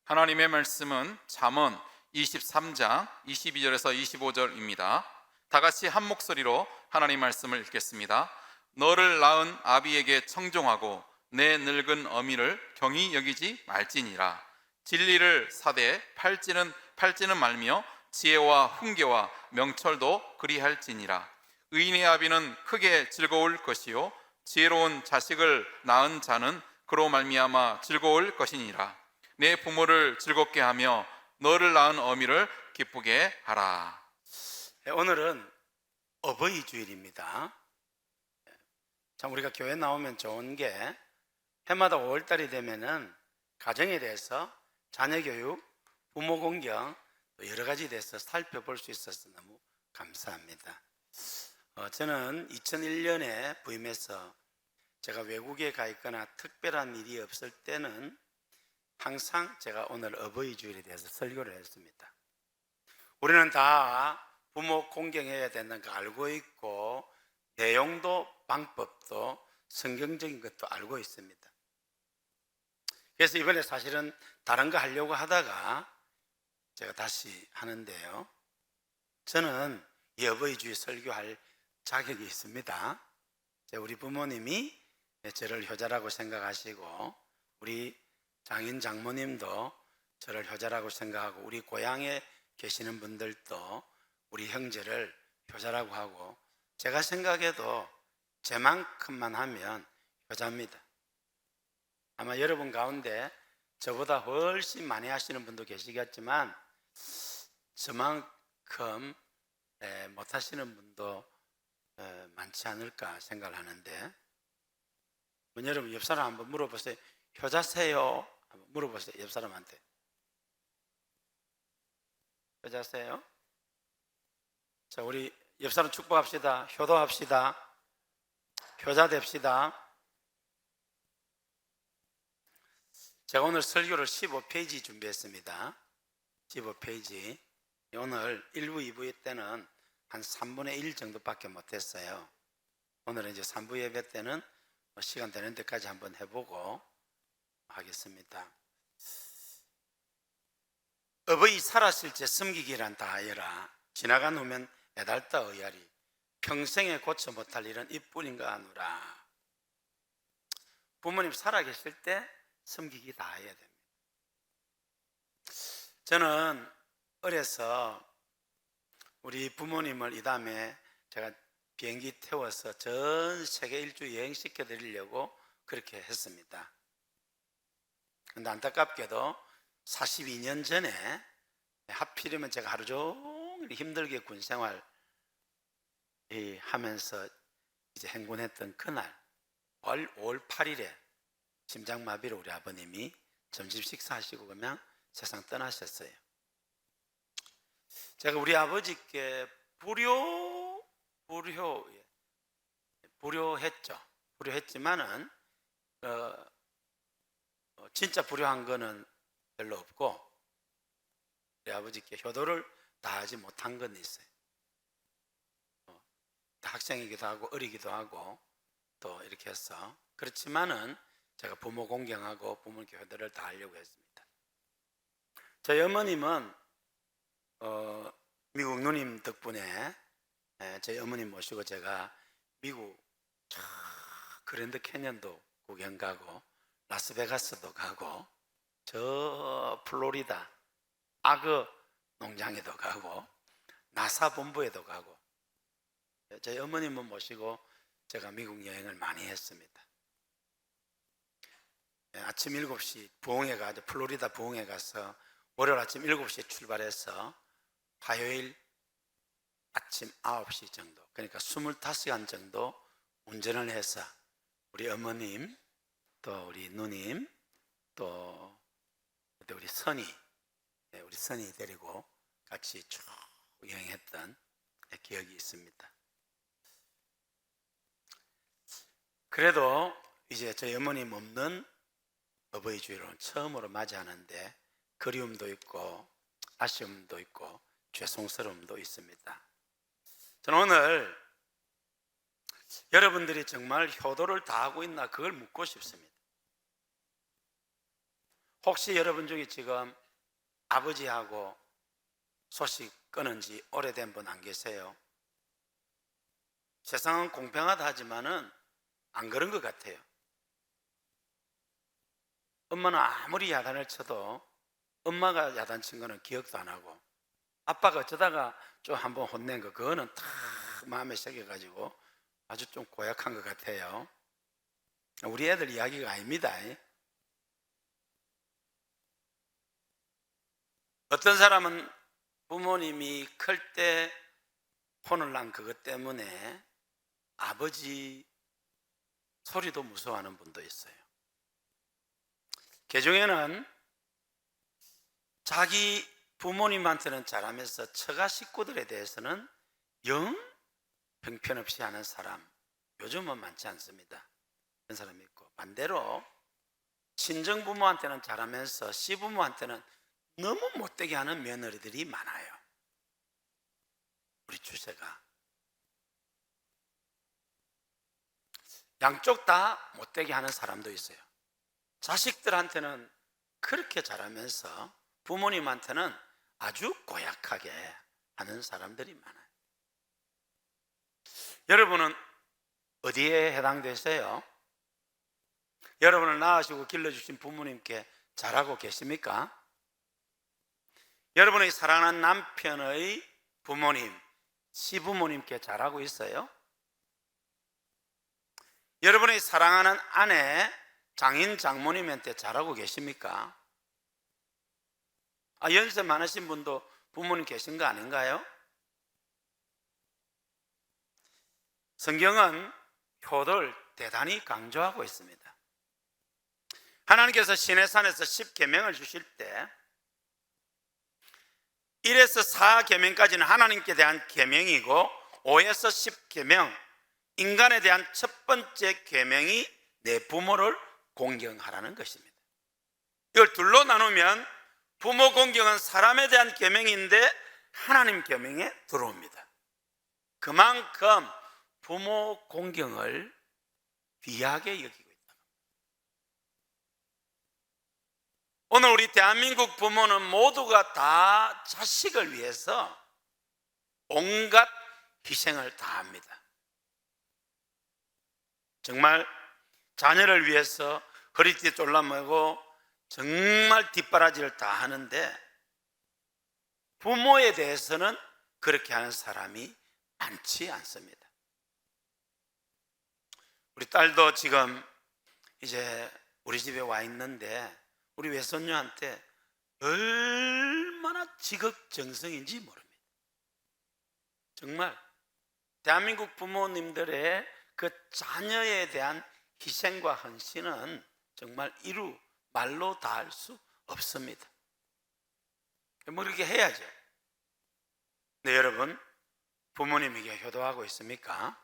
하나님의 말씀은 잠언 23장 22절에서 25절입니다. 다 같이 한 목소리로 하나님 말씀을 읽겠습니다. 너를 낳은 아비에게 청종하고 내 늙은 어미를 경히 여기지 말지니라. 진리를 사되 팔지는 말며 지혜와 훈계와 명철도 그리할지니라. 의인의 아비는 크게 즐거울 것이요 지혜로운 자식을 낳은 자는 그로 말미암아 즐거울 것이니라. 내 부모를 즐겁게 하며 너를 낳은 어미를 기쁘게 하라. 오늘은 어버이 주일입니다. 참 우리가 교회 나오면 좋은 게 해마다 5월달이 되면은 가정에 대해서 자녀 교육, 부모 공경 여러 가지 대해서 살펴볼 수 있어서 너무 감사합니다. 저는 2001년에 부임해서 제가 외국에 가 있거나 특별한 일이 없을 때는 항상 제가 오늘 어버이 주일에 대해서 설교를 했습니다. 우리는 다 부모 공경해야 된다는 거 알고 있고 내용도 방법도 성경적인 것도 알고 있습니다. 그래서 이번에 사실은 다른 거 하려고 하다가 제가 다시 하는데요, 저는 이 어버이 주일 설교할 자격이 있습니다. 우리 부모님이 저를 효자라고 생각하시고 우리 장인 장모님도 저를 효자라고 생각하고 우리 고향에 계시는 분들도 우리 형제를 효자라고 하고 제가 생각해도 제만큼만 하면 효자입니다. 아마 여러분 가운데 저보다 훨씬 많이 하시는 분도 계시겠지만 저만큼 못하시는 분도 많지 않을까 생각을 하는데, 여러분 옆 사람 한번 물어보세요. 효자세요? 한번 물어보세요. 옆 사람한테. 효자세요? 자, 우리 옆 사람 축복합시다. 효도합시다. 효자 됩시다. 제가 오늘 설교를 15페이지 준비했습니다. 15페이지. 오늘 1부, 2부 때는 한 3분의 1 정도밖에 못했어요. 오늘은 이제 3부 예배 때는 시간 되는 데까지 한번 해보고 하겠습니다. 어버이 살았을때 섬기기란 다하여라. 지나간 후면 애달다 의아리. 평생에 고쳐 못할 일은 이뿐인가 하노라. 부모님 살아계실 때 섬기기 다 해야 됩니다. 저는 어려서 우리 부모님을 이 다음에 제가 비행기 태워서 전 세계 일주 여행 시켜드리려고 그렇게 했습니다. 그런데 안타깝게도 42년 전에 하필이면 제가 하루 종일 힘들게 군생활 하면서 이제 행군했던 그날 5월 8일에 심장마비로 우리 아버님이 점심 식사하시고 그냥 세상 떠나셨어요. 제가 우리 아버지께 불효했지만은 진짜 불효한 거는 별로 없고 우리 아버지께 효도를 다하지 못한 건 있어요. 학생이기도 하고 어리기도 하고 또 이렇게 해서, 그렇지만은 제가 부모 공경하고 부모님께 효도를 다하려고 했습니다. 저희 어머님은 미국 누님 덕분에 저희 어머님 모시고 제가 미국 그랜드 캐년도 구경 가고 라스베가스도 가고 저 플로리다 악어 농장에도 가고 나사 본부에도 가고 저희 어머님은 모시고 제가 미국 여행을 많이 했습니다. 아침 7시 부흥회 가서 플로리다 부흥회 가서 월요일 아침 7시에 출발해서 화요일 아침 9시 정도, 그러니까 25시간 정도 운전을 해서 우리 어머님 또 우리 누님 또 우리 선이 데리고 같이 쭉 여행했던 기억이 있습니다. 그래도 이제 저희 어머님 없는 어버이 주일은 처음으로 맞이하는데 그리움도 있고 아쉬움도 있고 죄송스러움도 있습니다. 저는 오늘 여러분들이 정말 효도를 다하고 있나 그걸 묻고 싶습니다. 혹시 여러분 중에 지금 아버지하고 소식 끊은 지 오래된 분 안 계세요? 세상은 공평하다 하지만은 안 그런 것 같아요. 엄마는 아무리 야단을 쳐도 엄마가 야단 친 거는 기억도 안 하고, 아빠가 어쩌다가 좀 한번 혼낸 거 그거는 다 마음에 새겨가지고 아주 좀 고약한 것 같아요. 우리 애들 이야기가 아닙니다. 어떤 사람은 부모님이 클 때 혼을 난 그것 때문에 아버지 소리도 무서워하는 분도 있어요. 개중에는 자기 부모님한테는 잘하면서 처가 식구들에 대해서는 영 형편없이 하는 사람, 요즘은 많지 않습니다. 그런 사람이 있고, 반대로 친정부모한테는 잘하면서 시부모한테는 너무 못되게 하는 며느리들이 많아요. 우리 추세가 양쪽 다 못되게 하는 사람도 있어요. 자식들한테는 그렇게 잘하면서 부모님한테는 아주 고약하게 하는 사람들이 많아요. 여러분은 어디에 해당되세요? 여러분을 낳으시고 길러주신 부모님께 잘하고 계십니까? 여러분의 사랑하는 남편의 부모님, 시부모님께 잘하고 있어요? 여러분의 사랑하는 아내, 장인, 장모님한테 잘하고 계십니까? 연세 많으신 분도 부모님 계신 거 아닌가요? 성경은 효도를 대단히 강조하고 있습니다. 하나님께서 시내산에서 10계명을 주실 때 1에서 4계명까지는 하나님께 대한 계명이고 5에서 10계명, 인간에 대한 첫 번째 계명이 내 부모를 공경하라는 것입니다. 이걸 둘로 나누면 부모 공경은 사람에 대한 계명인데 하나님 계명에 들어옵니다. 그만큼 부모 공경을 귀하게 여기고 있다. 오늘 우리 대한민국 부모는 모두가 다 자식을 위해서 온갖 희생을 다합니다. 정말 자녀를 위해서 허리띠 졸라매고 정말 뒷바라지를 다 하는데 부모에 대해서는 그렇게 하는 사람이 많지 않습니다. 우리 딸도 지금 이제 우리 집에 와 있는데 우리 외손녀한테 얼마나 지극정성인지 모릅니다. 정말 대한민국 부모님들의 그 자녀에 대한 희생과 헌신은 정말 말로 다 할 수 없습니다. 뭐 이렇게 해야죠. 네, 여러분 부모님에게 효도하고 있습니까?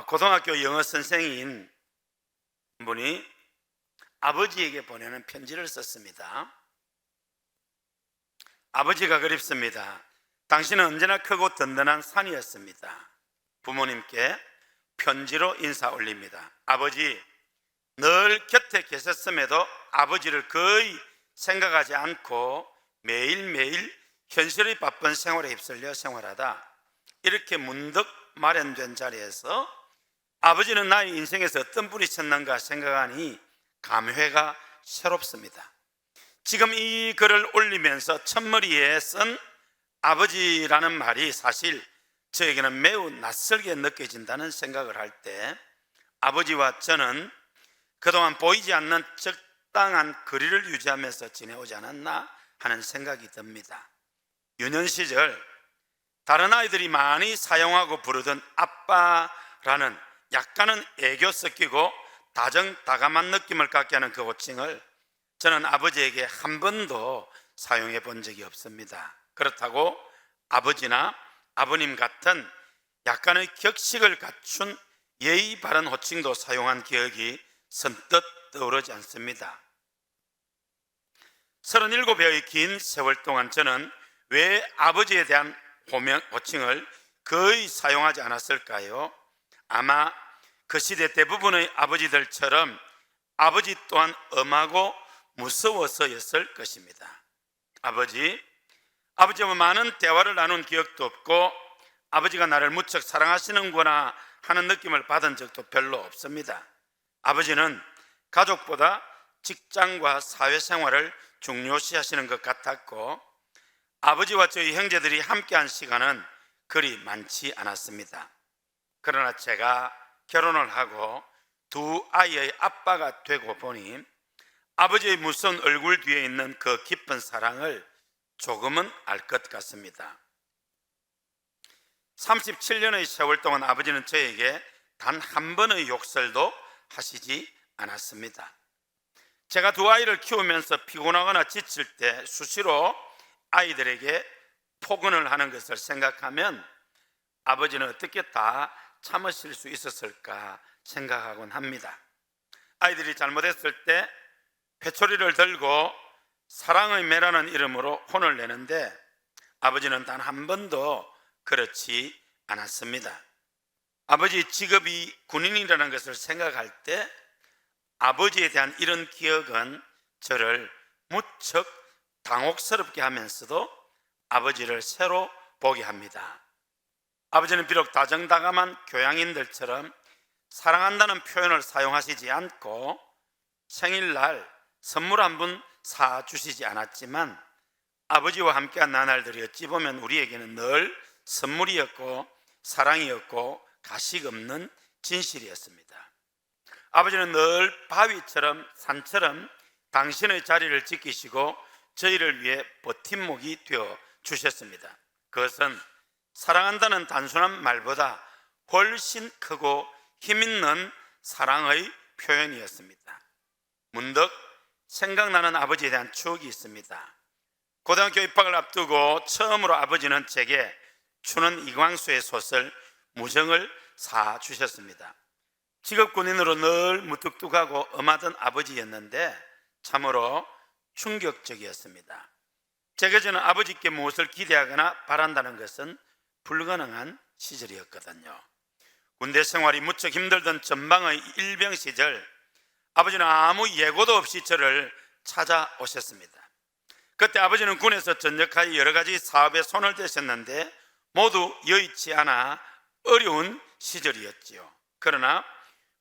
고등학교 영어 선생인 분이 아버지에게 보내는 편지를 썼습니다. 아버지가 그립습니다. 당신은 언제나 크고 든든한 산이었습니다. 부모님께 편지로 인사 올립니다. 아버지, 늘 곁에 계셨음에도 아버지를 거의 생각하지 않고 매일매일 현실의 바쁜 생활에 휩쓸려 생활하다 이렇게 문득 마련된 자리에서 아버지는 나의 인생에서 어떤 분이 쳤는가 생각하니 감회가 새롭습니다. 지금 이 글을 올리면서 첫머리에 쓴 아버지라는 말이 사실 저에게는 매우 낯설게 느껴진다는 생각을 할 때 아버지와 저는 그동안 보이지 않는 적당한 거리를 유지하면서 지내오지 않았나 하는 생각이 듭니다. 유년 시절 다른 아이들이 많이 사용하고 부르던 아빠라는 약간은 애교 섞이고 다정다감한 느낌을 갖게 하는 그 호칭을 저는 아버지에게 한 번도 사용해 본 적이 없습니다. 그렇다고 아버지나 아버님 같은 약간의 격식을 갖춘 예의 바른 호칭도 사용한 기억이 선뜻 떠오르지 않습니다. 37회의 긴 세월 동안 저는 왜 아버지에 대한 호칭을 거의 사용하지 않았을까요? 아마 그 시대 대부분의 아버지들처럼 아버지 또한 엄하고 무서워서였을 것입니다. 아버지와 많은 대화를 나눈 기억도 없고 아버지가 나를 무척 사랑하시는구나 하는 느낌을 받은 적도 별로 없습니다. 아버지는 가족보다 직장과 사회생활을 중요시하시는 것 같았고 아버지와 저희 형제들이 함께한 시간은 그리 많지 않았습니다. 그러나 제가 결혼을 하고 두 아이의 아빠가 되고 보니 아버지의 무서운 얼굴 뒤에 있는 그 깊은 사랑을 조금은 알 것 같습니다. 37년의 세월 동안 아버지는 저에게 단 한 번의 욕설도 하시지 않았습니다. 제가 두 아이를 키우면서 피곤하거나 지칠 때 수시로 아이들에게 폭언을 하는 것을 생각하면 아버지는 어떻게 다 참으실 수 있었을까 생각하곤 합니다. 아이들이 잘못했을 때 회초리를 들고 사랑의 매라는 이름으로 혼을 내는데 아버지는 단 한 번도 그렇지 않았습니다. 아버지 직업이 군인이라는 것을 생각할 때 아버지에 대한 이런 기억은 저를 무척 당혹스럽게 하면서도 아버지를 새로 보게 합니다. 아버지는 비록 다정다감한 교양인들처럼 사랑한다는 표현을 사용하시지 않고 생일날 선물 한 분 사주시지 않았지만 아버지와 함께한 나날들이 어찌 보면 우리에게는 늘 선물이었고 사랑이었고 가식 없는 진실이었습니다. 아버지는 늘 바위처럼 산처럼 당신의 자리를 지키시고 저희를 위해 버팀목이 되어 주셨습니다. 그것은 사랑한다는 단순한 말보다 훨씬 크고 힘있는 사랑의 표현이었습니다. 문득 생각나는 아버지에 대한 추억이 있습니다. 고등학교 입학을 앞두고 처음으로 아버지는 제게 추는 이광수의 소설 무정을 사주셨습니다. 직업 군인으로 늘 무뚝뚝하고 엄하던 아버지였는데 참으로 충격적이었습니다. 제가 저는 아버지께 무엇을 기대하거나 바란다는 것은 불가능한 시절이었거든요. 군대 생활이 무척 힘들던 전방의 일병 시절 아버지는 아무 예고도 없이 저를 찾아오셨습니다. 그때 아버지는 군에서 전역하여 여러 가지 사업에 손을 대셨는데 모두 여의치 않아 어려운 시절이었지요. 그러나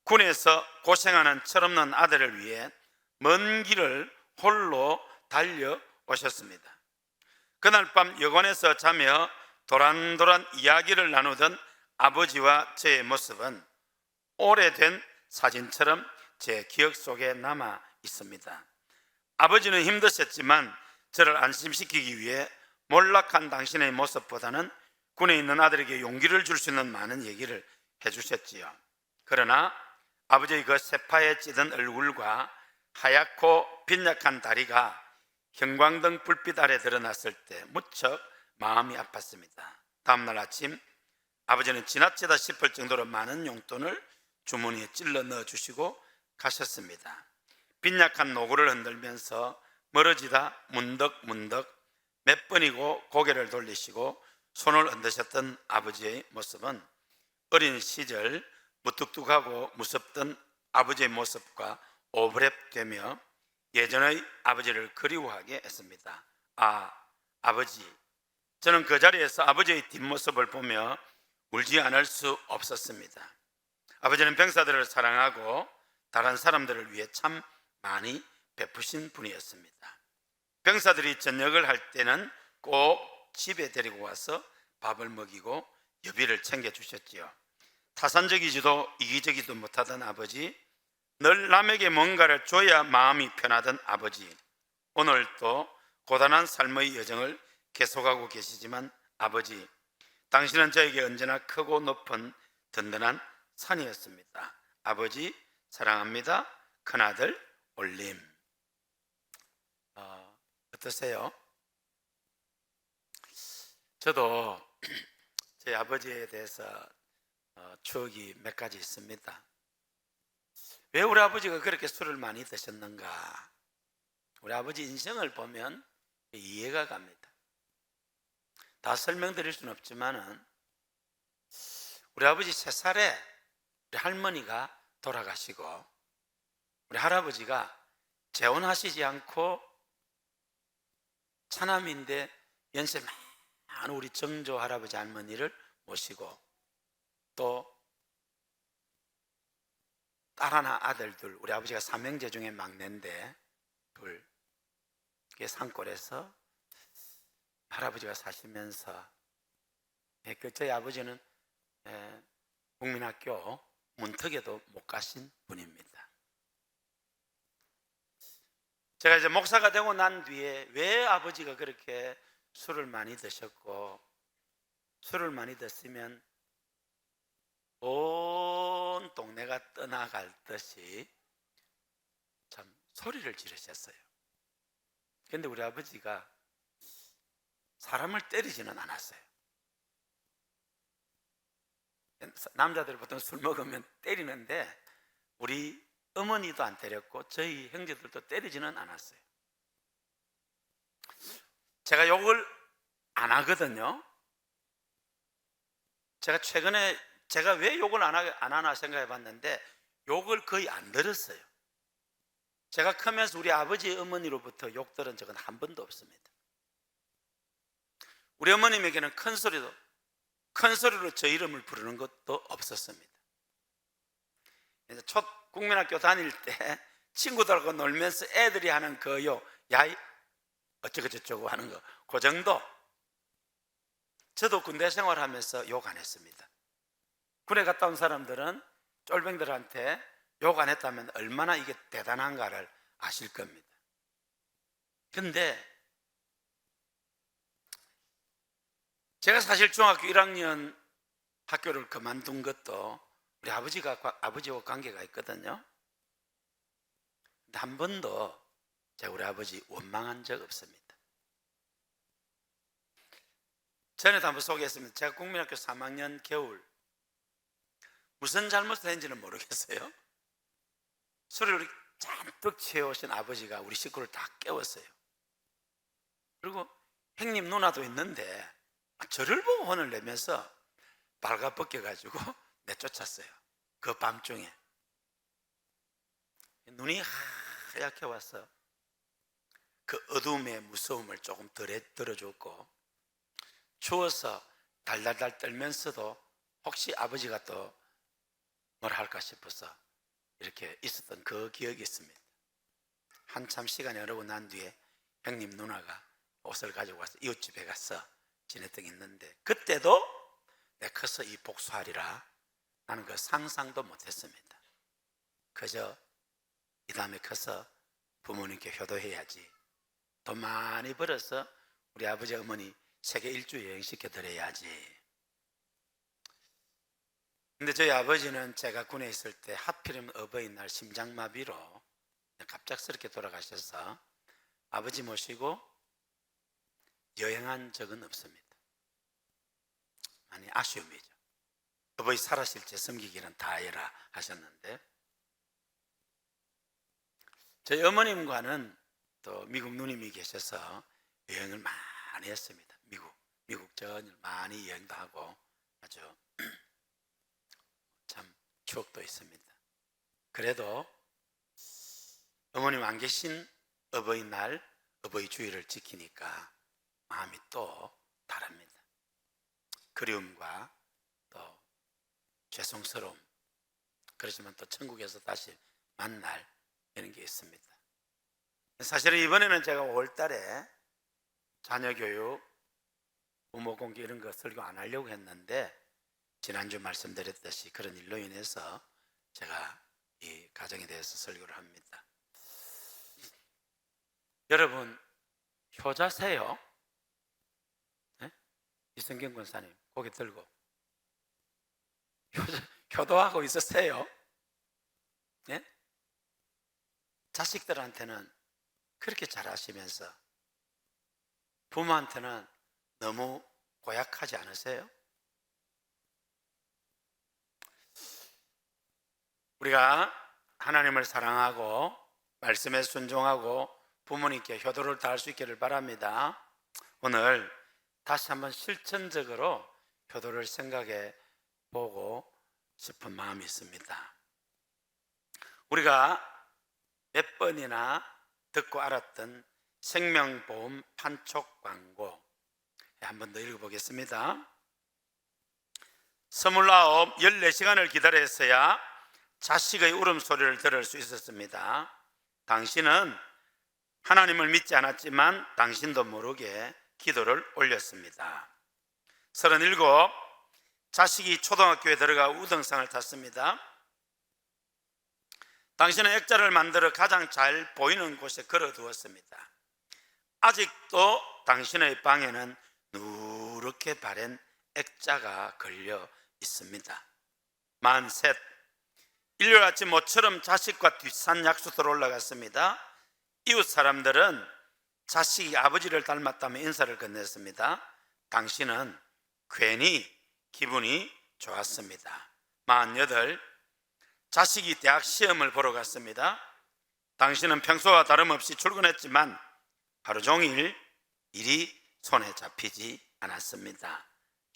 군에서 고생하는 철없는 아들을 위해 먼 길을 홀로 달려오셨습니다. 그날 밤 여관에서 자며 도란도란 이야기를 나누던 아버지와 저의 모습은 오래된 사진처럼 제 기억 속에 남아 있습니다. 아버지는 힘드셨지만 저를 안심시키기 위해 몰락한 당신의 모습보다는 군에 있는 아들에게 용기를 줄 수 있는 많은 얘기를 해주셨지요. 그러나 아버지의 그 새파에 찌든 얼굴과 하얗고 빈약한 다리가 형광등 불빛 아래 드러났을 때 무척 마음이 아팠습니다. 다음날 아침 아버지는 지나치다 싶을 정도로 많은 용돈을 주머니에 찔러 넣어주시고 가셨습니다. 빈약한 노고를 흔들면서 멀어지다 문득문득 몇 번이고 고개를 돌리시고 손을 흔드셨던 아버지의 모습은 어린 시절 무뚝뚝하고 무섭던 아버지의 모습과 오버랩되며 예전의 아버지를 그리워하게 했습니다. 아버지. 저는 그 자리에서 아버지의 뒷모습을 보며 울지 않을 수 없었습니다. 아버지는 병사들을 사랑하고 다른 사람들을 위해 참 많이 베푸신 분이었습니다. 병사들이 전역을 할 때는 꼭 집에 데리고 와서 밥을 먹이고 여비를 챙겨주셨지요. 타산적이지도 이기적이지도 못하던 아버지, 늘 남에게 뭔가를 줘야 마음이 편하던 아버지, 오늘도 고단한 삶의 여정을 계속하고 계시지만 아버지, 당신은 저에게 언제나 크고 높은 든든한 산이었습니다. 아버지 사랑합니다. 큰아들 올림. 어떠세요? 저도 제 아버지에 대해서 추억이 몇 가지 있습니다. 왜 우리 아버지가 그렇게 술을 많이 드셨는가? 우리 아버지 인생을 보면 이해가 갑니다. 다 설명드릴 수는 없지만은 우리 아버지 3살에 우리 할머니가 돌아가시고 우리 할아버지가 재혼하시지 않고 차남인데 연세 많은 우리 정조 할아버지 할머니를 모시고 또 딸 하나 아들 둘, 우리 아버지가 삼형제 중에 막내인데 둘, 그게 산골에서 할아버지가 사시면서 저희 아버지는 국민학교 문턱에도 못 가신 분입니다. 제가 이제 목사가 되고 난 뒤에 왜 아버지가 그렇게 술을 많이 드셨고, 술을 많이 드시면 온 동네가 떠나갈 듯이 참 소리를 지르셨어요. 그런데 우리 아버지가 사람을 때리지는 않았어요. 남자들 보통 술 먹으면 때리는데 우리 어머니도 안 때렸고 저희 형제들도 때리지는 않았어요. 제가 욕을 안 하거든요. 제가 최근에 제가 왜 욕을 안 하나 생각해 봤는데 욕을 거의 안 들었어요. 제가 크면서 우리 아버지 어머니로부터 욕 들은 적은 한 번도 없습니다. 우리 어머님에게는 큰 소리로 저 이름을 부르는 것도 없었습니다. 그래서 첫 국민학교 다닐 때 친구들하고 놀면서 애들이 하는 그 욕, 야이 어쩌고 저쩌고 하는 거, 그 정도. 저도 군대 생활하면서 욕 안 했습니다. 군에 갔다 온 사람들은 쫄병들한테 욕 안 했다면 얼마나 이게 대단한가를 아실 겁니다. 근데 제가 사실 중학교 1학년 학교를 그만둔 것도 우리 아버지와 관계가 있거든요. 근데 한 번도 제가 우리 아버지 원망한 적 없습니다. 전에도 한번 소개했습니다. 제가 국민학교 3학년 겨울 무슨 잘못을 했는지는 모르겠어요. 술을 잔뜩 취해오신 아버지가 우리 식구를 다 깨웠어요. 그리고 형님 누나도 있는데 저를 보고 혼을 내면서 발가벗겨가지고 내쫓았어요. 그 밤중에 눈이 하얗게 와서 그 어둠의 무서움을 조금 덜어줬고, 추워서 달달달 떨면서도 혹시 아버지가 또 뭘 할까 싶어서 이렇게 있었던 그 기억이 있습니다. 한참 시간이 흐르고 난 뒤에 형님 누나가 옷을 가지고 와서 이웃집에 가서 지냈던 게 있는데, 그때도 내 커서 이 복수하리라 나는 그 상상도 못했습니다. 그저 이 다음에 커서 부모님께 효도해야지, 돈 많이 벌어서 우리 아버지 어머니 세계 일주 여행 시켜드려야지. 근데 저희 아버지는 제가 군에 있을 때 하필이면 어버이날 심장마비로 갑작스럽게 돌아가셔서 아버지 모시고 여행한 적은 없습니다. 많이 아쉬움이죠. 어버이 살아실 때 섬기기는 다 해라 하셨는데, 저희 어머님과는 또 미국 누님이 계셔서 여행을 많이 했습니다. 미국 전을 많이 여행도 하고 아주 참 추억도 있습니다. 그래도 어머님 안 계신 어버이날 어버이 주일을 지키니까 마음이 또 다릅니다. 그리움과 또 죄송스러움, 그렇지만 또 천국에서 다시 만날 이런 게 있습니다. 사실은 이번에는 제가 5월달에 자녀교육, 부모공개 이런 거 설교 안 하려고 했는데, 지난주 말씀드렸듯이 그런 일로 인해서 제가 이 가정에 대해서 설교를 합니다. 여러분 효자세요? 네? 이성경 권사님 고개 들고 효도하고 있으세요? 네? 자식들한테는 그렇게 잘하시면서 부모한테는 너무 고약하지 않으세요? 우리가 하나님을 사랑하고 말씀에 순종하고 부모님께 효도를 다할 수 있기를 바랍니다. 오늘 다시 한번 실천적으로 효도를 생각해 보고 싶은 마음이 있습니다. 우리가 몇 번이나 듣고 알았던 생명보험 판촉 광고. 한 번 더 읽어보겠습니다. 14시간을 기다렸어야 자식의 울음소리를 들을 수 있었습니다. 당신은 하나님을 믿지 않았지만 당신도 모르게 기도를 올렸습니다. 37, 자식이 초등학교에 들어가 우등상을 탔습니다. 당신은 액자를 만들어 가장 잘 보이는 곳에 걸어두었습니다. 아직도 당신의 방에는 누렇게 바랜 액자가 걸려 있습니다. 43, 일요일 아침 모처럼 자식과 뒷산 약수터로 올라갔습니다. 이웃 사람들은 자식이 아버지를 닮았다며 인사를 건넸습니다. 당신은 괜히 기분이 좋았습니다. 48, 자식이 대학 시험을 보러 갔습니다. 당신은 평소와 다름없이 출근했지만 하루 종일 일이 손에 잡히지 않았습니다.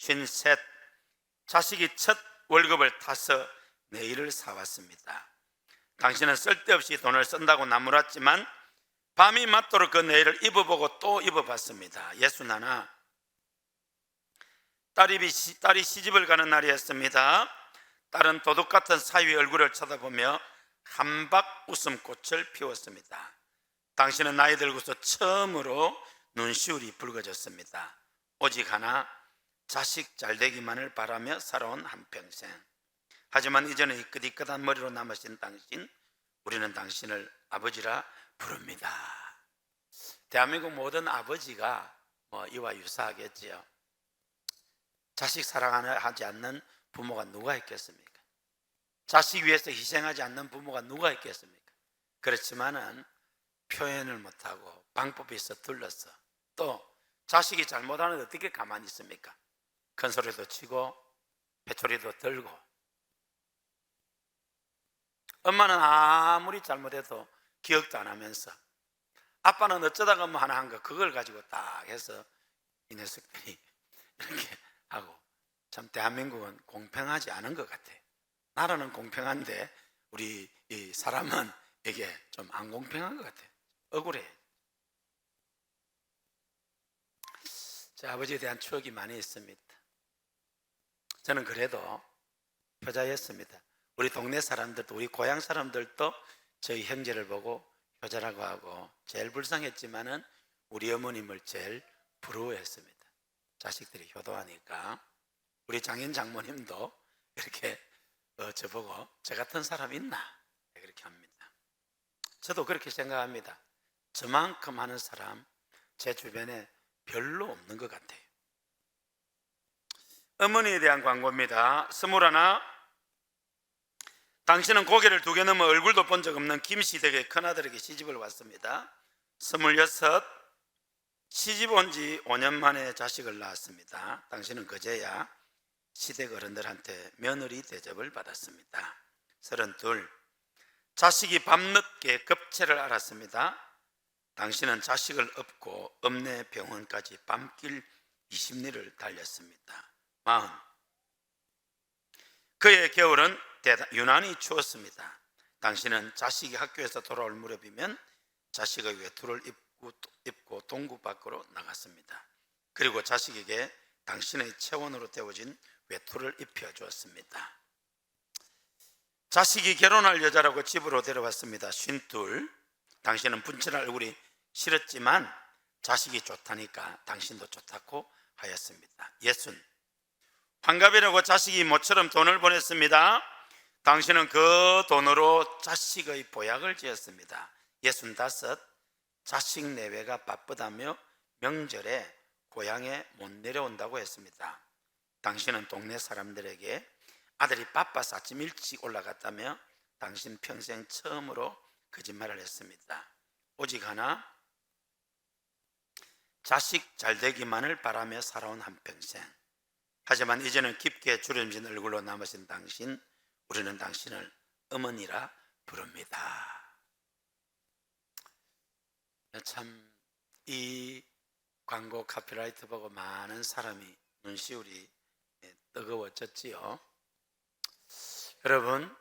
53, 자식이 첫 월급을 타서 네일을 사왔습니다. 당신은 쓸데없이 돈을 쓴다고 나무랐지만 밤이 맞도록 그 네일을 입어보고 또 입어봤습니다. 61, 딸이 시집을 가는 날이었습니다. 딸은 도둑 같은 사위의 얼굴을 쳐다보며 한박 웃음꽃을 피웠습니다. 당신은 나이 들고서 처음으로 눈시울이 붉어졌습니다. 오직 하나, 자식 잘되기만을 바라며 살아온 한평생. 하지만 이제는 이끗이끗한 머리로 남으신 당신, 우리는 당신을 아버지라 부릅니다. 대한민국 모든 아버지가 이와 유사하겠지요. 자식 사랑하지 않는 부모가 누가 있겠습니까? 자식 위해서 희생하지 않는 부모가 누가 있겠습니까? 그렇지만은 표현을 못하고 방법이 서툴러서 또 자식이 잘못하는데 어떻게 가만히 있습니까? 큰 소리도 치고 배초리도 들고. 엄마는 아무리 잘못해도 기억도 안 하면서 아빠는 어쩌다가 뭐 하나 한 거 그걸 가지고 딱 해서 이 녀석들이 이렇게 하고. 참 대한민국은 공평하지 않은 것 같아요. 나라는 공평한데 우리 이 사람은 이게 좀 안 공평한 것 같아요. 억울해. 제 아버지에 대한 추억이 많이 있습니다. 저는 그래도 효자였습니다. 우리 동네 사람들도 우리 고향 사람들도 저희 형제를 보고 효자라고 하고 제일 불쌍했지만은 우리 어머님을 제일 부러워했습니다. 자식들이 효도하니까. 우리 장인 장모님도 이렇게 저보고 저 같은 사람 있나 그렇게 합니다. 저도 그렇게 생각합니다. 저만큼 하는 사람 제 주변에 별로 없는 것 같아요. 어머니에 대한 광고입니다. 21, 당신은 고개를 2개 넘어 얼굴도 본 적 없는 김시댁의 큰아들에게 시집을 왔습니다. 26, 시집 온 지 5년 만에 자식을 낳았습니다. 당신은 그제야 시댁 어른들한테 며느리 대접을 받았습니다. 32, 자식이 밤늦게 급체를 앓았습니다. 당신은 자식을 업고 읍내 병원까지 밤길 20리를 달렸습니다. 40, 그의 겨울은 유난히 추웠습니다. 당신은 자식이 학교에서 돌아올 무렵이면 자식의 외투를 입고 동구 밖으로 나갔습니다. 그리고 자식에게 당신의 체온으로 데워진 외투를 입혀주었습니다. 자식이 결혼할 여자라고 집으로 데려왔습니다. 52, 당신은 분칠할 얼굴이 싫었지만 자식이 좋다니까 당신도 좋다고 하였습니다. 60, 환갑이라고 자식이 모처럼 돈을 보냈습니다. 당신은 그 돈으로 자식의 보약을 지었습니다. 65, 자식 내외가 바쁘다며 명절에 고향에 못 내려온다고 했습니다. 당신은 동네 사람들에게 아들이 바빠서 아침 일찍 올라갔다며 당신 평생 처음으로 거짓말을 했습니다. 오직 하나, 자식 잘되기만을 바라며 살아온 한평생. 하지만 이제는 깊게 주름진 얼굴로 남으신 당신, 우리는 당신을 어머니라 부릅니다. 참 이 광고 카피라이트 보고 많은 사람이 눈시울이 뜨거워졌지요. 여러분,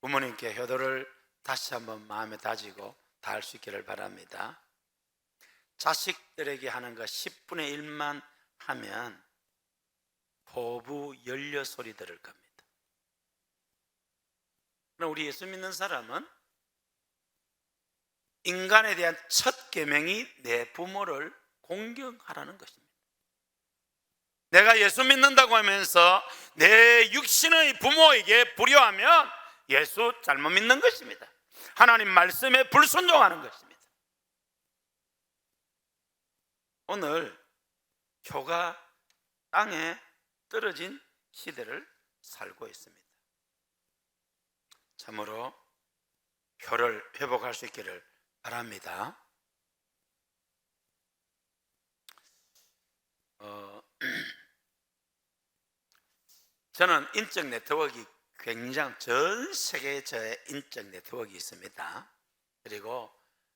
부모님께 효도를 다시 한번 마음에 다지고 다 할 수 있기를 바랍니다. 자식들에게 하는 거 10분의 1만 하면 포부 연려 소리 들을 겁니다. 그럼 우리 예수 믿는 사람은 인간에 대한 첫 계명이 내 부모를 공경하라는 것입니다. 내가 예수 믿는다고 하면서 내 육신의 부모에게 불효하면 예수 잘못 믿는 것입니다. 하나님 말씀에 불순종하는 것입니다. 오늘 효가 땅에 떨어진 시대를 살고 있습니다. 참으로 효를 회복할 수 있기를 바랍니다. 저는 인적 네트워크가 굉장히 전 세계에 저의 인적 네트워크가 있습니다. 그리고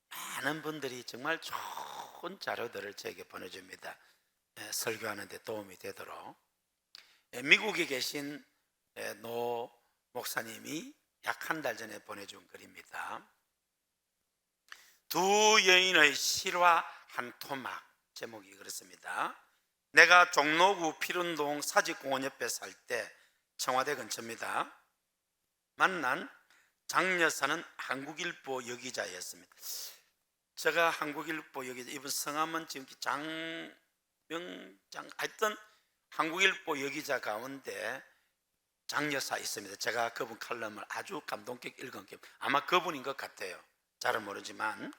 많은 분들이 정말 좋은 자료들을 저에게 보내줍니다. 설교하는 데 도움이 되도록. 미국에 계신 노 목사님이 약 한 달 전에 보내준 글입니다. 두 여인의 실화 한 토막. 제목이 그렇습니다. 내가 종로구 피른동 사직공원 옆에 살 때 청와대 근처입니다. 만난 장여사는 한국일보 여기자였습니다. 제가 한국일보 여기자, 이분 성함은 지금 장명장, 하여튼 한국일보 여기자 가운데 장여사 있습니다. 제가 그분 칼럼을 아주 감동 깊게 읽은 게 아마 그분인 것 같아요. 잘은 모르지만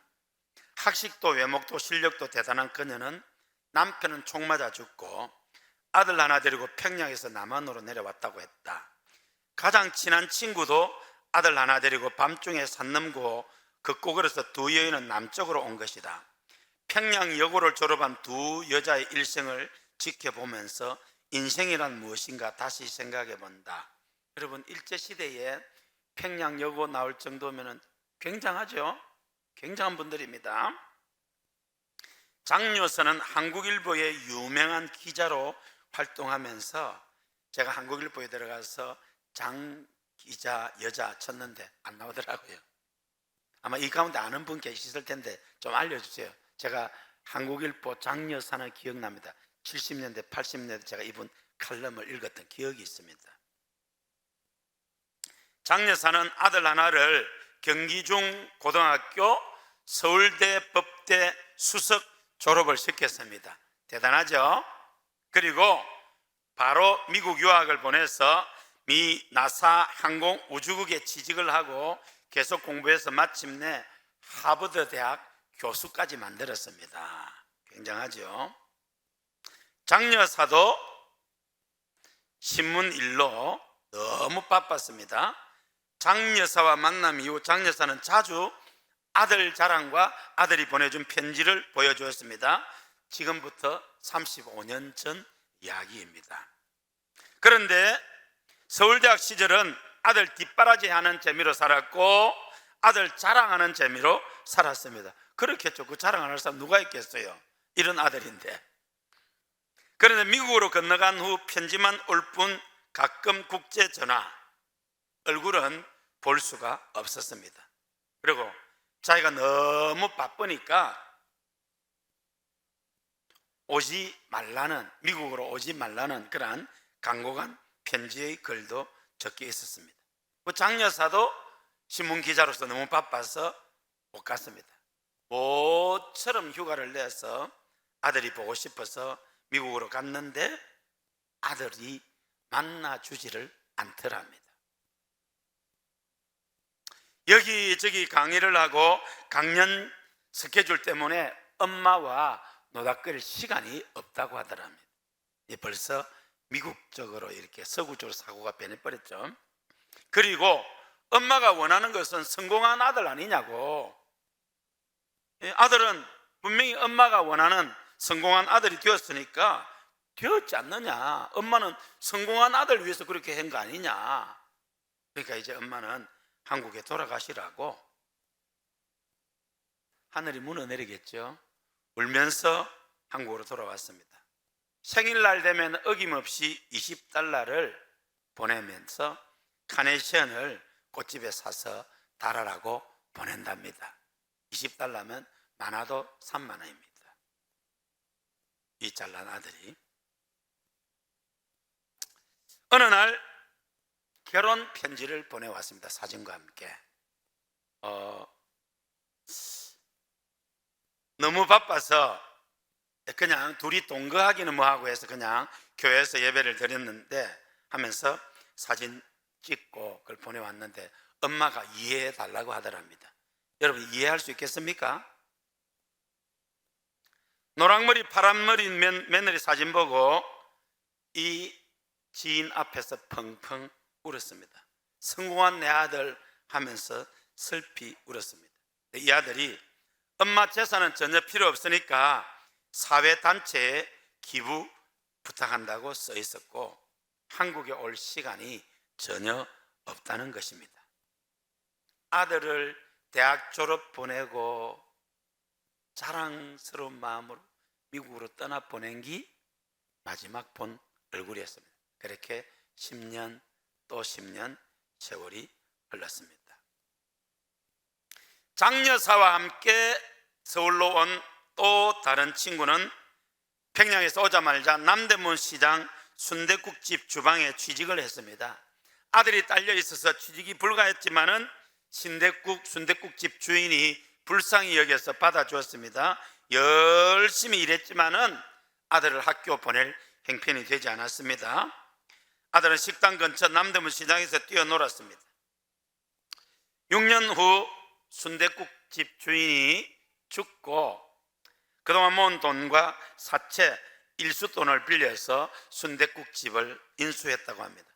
학식도 외목도 실력도 대단한 그녀는 남편은 총 맞아 죽고 아들 하나 데리고 평양에서 남한으로 내려왔다고 했다. 가장 친한 친구도 아들 하나 데리고 밤중에 산 넘고 걷고 걸어서 두 여인은 남쪽으로 온 것이다. 평양여고를 졸업한 두 여자의 일생을 지켜보면서 인생이란 무엇인가 다시 생각해 본다. 여러분, 일제시대에 평양여고 나올 정도면 굉장하죠? 굉장한 분들입니다. 장여사는 한국일보의 유명한 기자로 활동하면서 제가 한국일보에 들어가서 장 기자 여자 쳤는데 안 나오더라고요. 아마 이 가운데 아는 분 계실 텐데 좀 알려주세요. 제가 한국일보 장여사는 기억납니다. 70년대 80년대 제가 이분 칼럼을 읽었던 기억이 있습니다. 장여사는 아들 하나를 경기중 고등학교 서울대 법대 수석 졸업을 시켰습니다. 대단하죠? 그리고 바로 미국 유학을 보내서 미 나사 항공 우주국에 취직을 하고 계속 공부해서 마침내 하버드 대학 교수까지 만들었습니다. 굉장하죠? 장여사도 신문 일로 너무 바빴습니다. 장여사와 만남 이후 장여사는 자주 아들 자랑과 아들이 보내준 편지를 보여주었습니다. 지금부터 35년 전 이야기입니다. 그런데 서울대학 시절은 아들 뒷바라지하는 재미로 살았고 아들 자랑하는 재미로 살았습니다. 그렇겠죠. 그 자랑 안 할 사람 누가 있겠어요? 이런 아들인데. 그런데 미국으로 건너간 후 편지만 올 뿐 가끔 국제전화, 얼굴은 볼 수가 없었습니다. 그리고 자기가 너무 바쁘니까 오지 말라는, 미국으로 오지 말라는 그러한 간곡한 편지의 글도 적혀 있었습니다. 그 장여사도 신문기자로서 너무 바빠서 못 갔습니다. 모처럼 휴가를 내서 아들이 보고 싶어서 미국으로 갔는데 아들이 만나주지를 않더랍니다. 여기저기 강의를 하고 강연 스케줄 때문에 엄마와 노닥거릴 시간이 없다고 하더랍니다. 벌써 미국 쪽으로 이렇게 서구 쪽으로 사고가 변해버렸죠. 그리고 엄마가 원하는 것은 성공한 아들 아니냐고. 아들은 분명히 엄마가 원하는 성공한 아들이 되었으니까 되었지 않느냐. 엄마는 성공한 아들 위해서 그렇게 한 거 아니냐. 그러니까 이제 엄마는 한국에 돌아가시라고 하늘이 무너내리겠죠. 울면서 한국으로 돌아왔습니다. 생일날 되면 어김없이 $20를 보내면서 카네이션을 꽃집에 사서 달아라고 보낸답니다. 20달러면 많아도 3만 원입니다. 이 잘난 아들이 어느 날 결혼 편지를 보내왔습니다. 사진과 함께. 너무 바빠서 그냥 둘이 동거하기는 뭐하고 해서 그냥 교회에서 예배를 드렸는데 하면서 사진 찍고 그걸 보내왔는데 엄마가 이해해 달라고 하더랍니다. 여러분 이해할 수 있겠습니까? 노랑머리 파란머리 며느리 사진 보고 이 지인 앞에서 펑펑 울었습니다. 성공한 내 아들 하면서 슬피 울었습니다. 이 아들이 엄마 재산은 전혀 필요 없으니까 사회단체에 기부 부탁한다고 써 있었고 한국에 올 시간이 전혀 없다는 것입니다. 아들을 대학 졸업 보내고 자랑스러운 마음으로 미국으로 떠나 보낸 게 마지막 본 얼굴이었습니다. 그렇게 10년 또 10년 세월이 흘렀습니다. 장여사와 함께 서울로 온 또 다른 친구는 평양에서 오자마자 남대문 시장 순댓국집 주방에 취직을 했습니다. 아들이 딸려 있어서 취직이 불가했지만은 순댓국집 주인이 불쌍히 여겨서 받아주었습니다. 열심히 일했지만은 아들을 학교 보낼 형편이 되지 않았습니다. 아들은 식당 근처 남대문 시장에서 뛰어놀았습니다. 6년 후 순댓국집 주인이 죽고 그동안 모은 돈과 사채 일수돈을 빌려서 순댓국집을 인수했다고 합니다.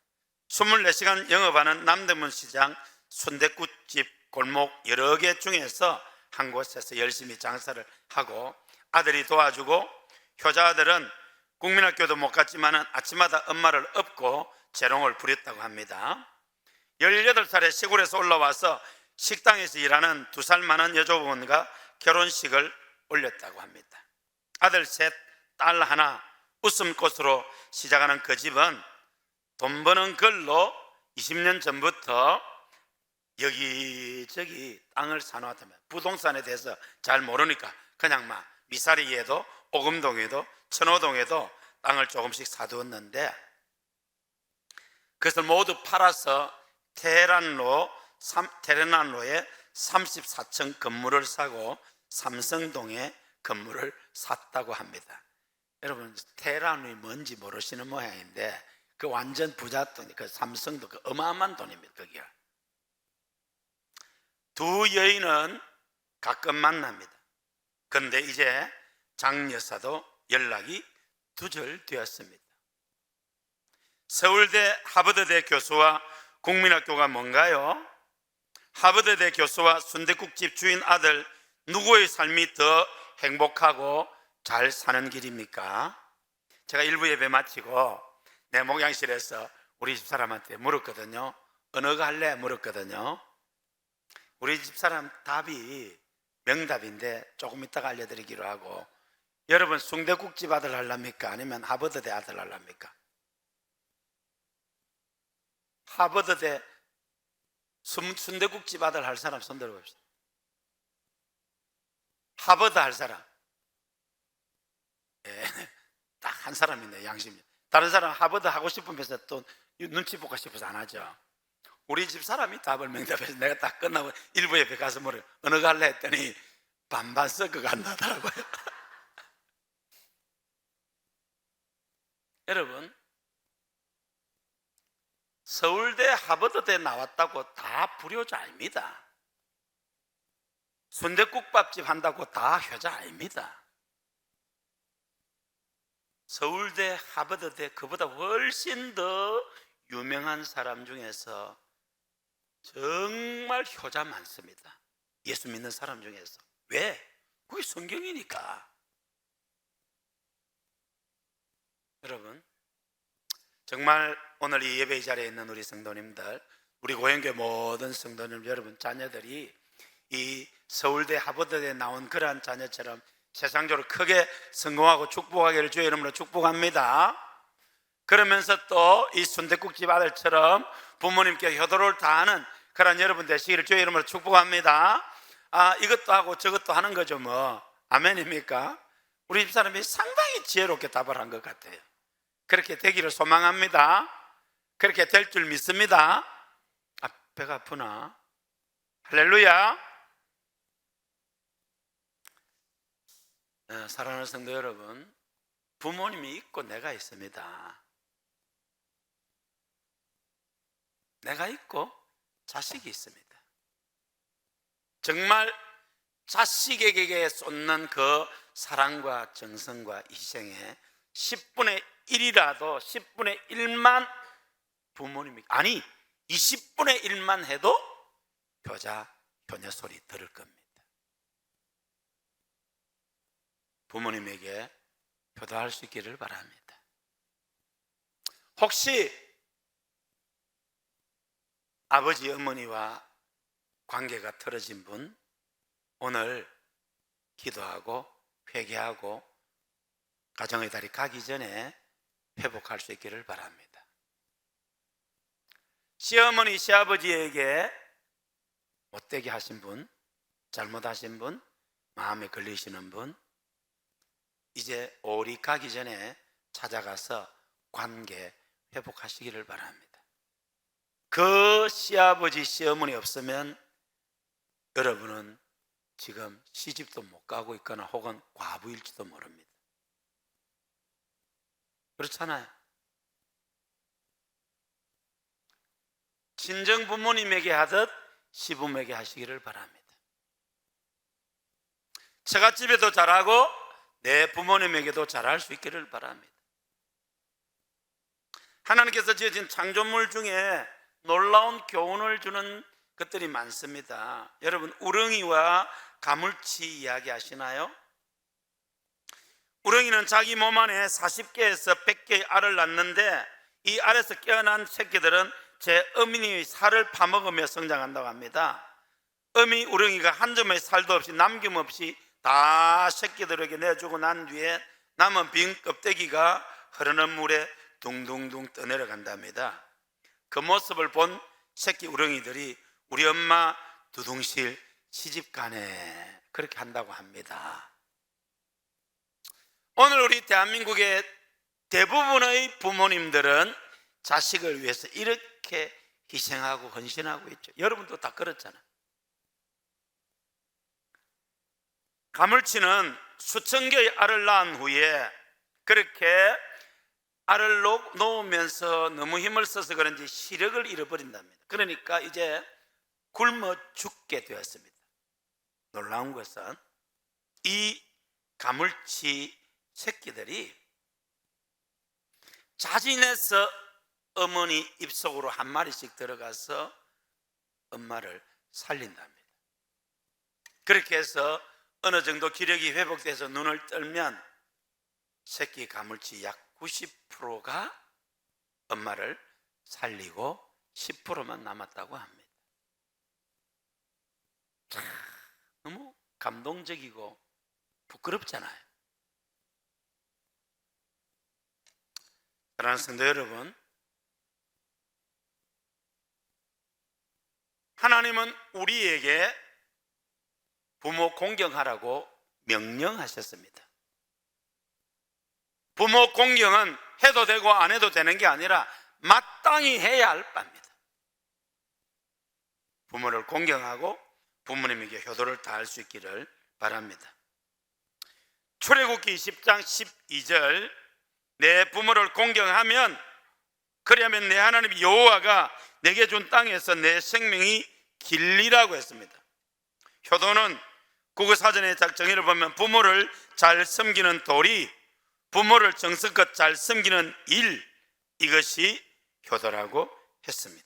24시간 영업하는 남대문 시장 순댓국집 골목 여러 개 중에서 한 곳에서 열심히 장사를 하고 아들이 도와주고 효자 아들은 국민학교도 못 갔지만 아침마다 엄마를 업고 재롱을 부렸다고 합니다. 18살에 시골에서 올라와서 식당에서 일하는 2살 많은 여자분과 결혼식을 올렸다고 합니다. 아들 셋, 딸 하나, 웃음꽃으로 시작하는 그 집은 돈 버는 걸로 20년 전부터 여기저기 땅을 사놓았다면 부동산에 대해서 잘 모르니까 그냥 막 미사리에도 오금동에도 천호동에도 땅을 조금씩 사두었는데 그것을 모두 팔아서 테헤란로에 34층 건물을 사고 삼성동에 건물을 샀다고 합니다. 여러분 테헤란이 뭔지 모르시는 모양인데 그 완전 부자 돈, 그 삼성도 그 어마어마한 돈입니다. 거기가. 두 여인은 가끔 만납니다. 그런데 이제 장 여사도 연락이 두절되었습니다. 서울대 하버드대 교수와 국민학교가 뭔가요? 하버드대 교수와 순댓국집 주인 아들 누구의 삶이 더 행복하고 잘 사는 길입니까? 제가 일부 예배 마치고 내 목양실에서 우리 집사람한테 물었거든요. 어느 거 할래? 물었거든요. 우리 집사람 답이 명답인데 조금 이따가 알려드리기로 하고 여러분 순댓국집 아들 할랍니까? 아니면 하버드대 아들 할랍니까? 하버드대 순댓국집 아들 할 사람 손 들어봅시다. 하버드 할 사람. 딱 한 사람 있네, 양심이. 다른 사람 하버드 하고 싶으면서 또 눈치 보고 싶어서 안 하죠. 우리 집 사람이 답을 명답해서 내가 딱 끝나고 일부 예배 가서 뭐래 어느 거 할래 했더니 반반 섞어가 안 나더라고요. 여러분 서울대 하버드대 나왔다고 다 불효자 아닙니다. 순댓국밥집 한다고 다 효자 아닙니다. 서울대 하버드대 그보다 훨씬 더 유명한 사람 중에서 정말 효자 많습니다. 예수 믿는 사람 중에서. 왜? 그게 성경이니까. 여러분 정말 오늘 이 예배 자리에 있는 우리 성도님들, 우리 고행교회 모든 성도님 여러분 자녀들이 이 서울대 하버드대에 나온 그러한 자녀처럼 세상적으로 크게 성공하고 축복하기를 주의 이름으로 축복합니다. 그러면서 또 이 순댓국집 아들처럼 부모님께 효도를 다하는 그런 여러분 되시기를 주의 이름으로 축복합니다. 이것도 하고 저것도 하는 거죠 뭐. 아멘입니까? 우리 집사람이 상당히 지혜롭게 답을 한 것 같아요. 그렇게 되기를 소망합니다. 그렇게 될 줄 믿습니다. 배가 아프나? 할렐루야. 사랑하는 성도 여러분, 부모님이 있고 내가 있습니다. 내가 있고 자식이 있습니다. 정말 자식에게 쏟는 그 사랑과 정성과 희생에 10분의 1이라도 10분의 1만 부모님이, 아니 20분의 1만 해도 효자 효녀 소리 들을 겁니다. 부모님에게 효도할 수 있기를 바랍니다. 혹시 아버지 어머니와 관계가 틀어진 분, 오늘 기도하고 회개하고 가정의 달이 가기 전에 회복할 수 있기를 바랍니다. 시어머니 시아버지에게 못되게 하신 분, 잘못하신 분, 마음에 걸리시는 분, 이제 오리 가기 전에 찾아가서 관계 회복하시기를 바랍니다. 그 시아버지 시어머니 없으면 여러분은 지금 시집도 못 가고 있거나 혹은 과부일지도 모릅니다. 그렇잖아요. 친정 부모님에게 하듯 시부모에게 하시기를 바랍니다. 처갓집에도 잘하고 내 부모님에게도 잘할 수 있기를 바랍니다. 하나님께서 지어진 창조물 중에 놀라운 교훈을 주는 것들이 많습니다. 여러분, 우렁이와 가물치 이야기 아시나요? 우렁이는 자기 몸 안에 40개에서 100개의 알을 낳는데 이 알에서 깨어난 새끼들은 제 어머니의 살을 파먹으며 성장한다고 합니다. 어미 우렁이가 한 점의 살도 없이 남김없이 다 새끼들에게 내주고 난 뒤에 남은 빈 껍데기가 흐르는 물에 둥둥둥 떠내려간답니다. 그 모습을 본 새끼 우렁이들이 우리 엄마 두둥실 시집가네 그렇게 한다고 합니다. 오늘 우리 대한민국의 대부분의 부모님들은 자식을 위해서 이렇게 희생하고 헌신하고 있죠. 여러분도 다 그렇잖아요. 가물치는 수천 개의 알을 낳은 후에 그렇게 알을 놓으면서 너무 힘을 써서 그런지 시력을 잃어버린답니다. 그러니까 이제 굶어 죽게 되었습니다. 놀라운 것은 이 가물치 새끼들이 자진해서 어머니 입속으로 한 마리씩 들어가서 엄마를 살린답니다. 그렇게 해서 어느 정도 기력이 회복돼서 눈을 뜨면 새끼 가물치 약 90%가 엄마를 살리고 10%만 남았다고 합니다. 참, 너무 감동적이고 부끄럽잖아요. 사랑하는 성도 여러분, 하나님은 우리에게 부모 공경하라고 명령하셨습니다. 부모 공경은 해도 되고 안 해도 되는 게 아니라 마땅히 해야 할 바입니다. 부모를 공경하고 부모님에게 효도를 다할 수 있기를 바랍니다. 출애굽기 10장 12절 내 부모를 공경하면 그리하면 내 하나님 여호와가 내게 준 땅에서 내 생명이 길리라고 했습니다. 효도는 국어사전의 정의를 보면 부모를 잘 섬기는 도리, 부모를 정성껏 잘 섬기는 일, 이것이 효도라고 했습니다.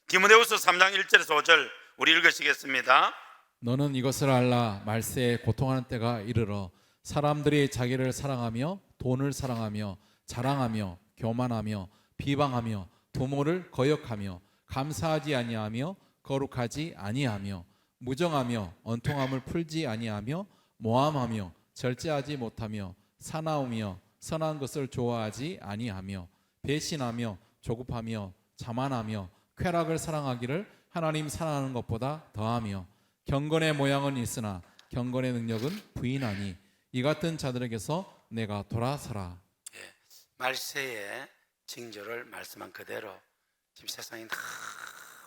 디모데후서 3장 1절에서 5절 우리 읽으시겠습니다. 너는 이것을 알라. 말세에 고통하는 때가 이르러 사람들이 자기를 사랑하며 돈을 사랑하며 자랑하며 교만하며 비방하며 부모를 거역하며 감사하지 아니하며 거룩하지 아니하며 무정하며 언통함을 풀지 아니하며 모함하며 절제하지 못하며 사나우며 선한 것을 좋아하지 아니하며 배신하며 조급하며 자만하며 쾌락을 사랑하기를 하나님 사랑하는 것보다 더하며 경건의 모양은 있으나 경건의 능력은 부인하니 이 같은 자들에게서 내가 돌아서라. 말세의 징조를 말씀한 그대로 지금 세상이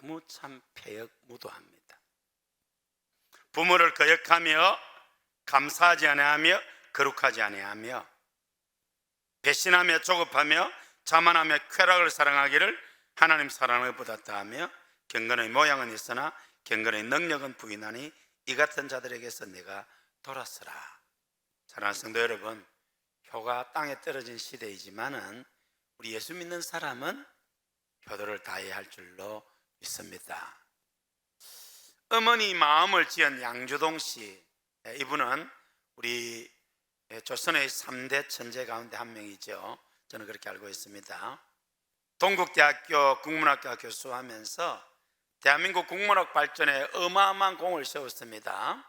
너무 참 폐역무도합니다. 부모를 거역하며 감사하지 아니하며 거룩하지 아니하며 배신하며 조급하며 자만하며 쾌락을 사랑하기를 하나님 사랑하는 것보다 더하며 경건의 모양은 있으나 경건의 능력은 부인하니 이 같은 자들에게서 내가 돌아서라. 사랑하는 성도 여러분, 효가 땅에 떨어진 시대이지만은 우리 예수 믿는 사람은 효도를 다해야 할 줄로 믿습니다. 어머니 마음을 지은 양주동 씨, 이분은 우리 조선의 3대 천재 가운데 한 명이죠. 저는 그렇게 알고 있습니다. 동국대학교 국문학과 교수하면서 대한민국 국문학 발전에 어마어마한 공을 세웠습니다.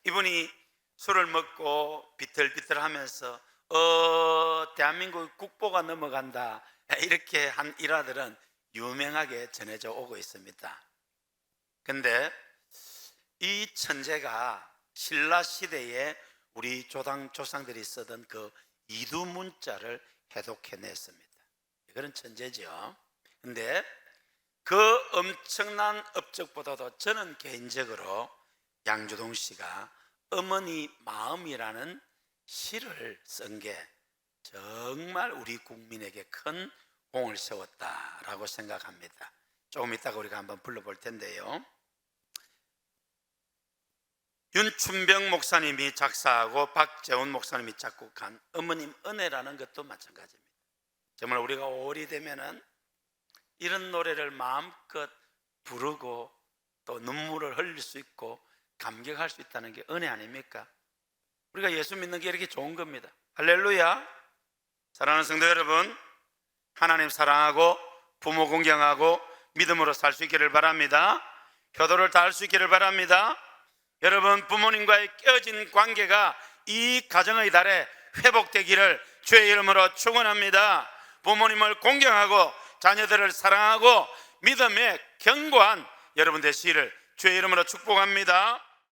이분이 술을 먹고 비틀비틀하면서 대한민국 국보가 넘어간다 이렇게 한 일화들은 유명하게 전해져 오고 있습니다. 근데 이 천재가 신라 시대에 우리 조상들이 쓰던 그 이두문자를 해독해냈습니다. 그런 천재죠. 근데 그 엄청난 업적보다도 저는 개인적으로 양주동 씨가 어머니 마음이라는 시를 쓴 게 정말 우리 국민에게 큰 공을 세웠다라고 생각합니다. 조금 이따가 우리가 한번 불러볼 텐데요. 윤춘병 목사님이 작사하고 박재훈 목사님이 작곡한 어머님 은혜라는 것도 마찬가지입니다. 정말 우리가 5월이 되면은 이런 노래를 마음껏 부르고 또 눈물을 흘릴 수 있고 감격할 수 있다는 게 은혜 아닙니까? 우리가 예수 믿는 게 이렇게 좋은 겁니다. 할렐루야. 사랑하는 성도 여러분, 하나님 사랑하고 부모 공경하고 믿음으로 살 수 있기를 바랍니다. 효도를 다할 수 있기를 바랍니다. 여러분, 부모님과의 깨어진 관계가 이 가정의 달에 회복되기를 주의 이름으로 축원합니다. 부모님을 공경하고 자녀들을 사랑하고 믿음에 견고한 여러분 되시기를 주의 이름으로 축복합니다.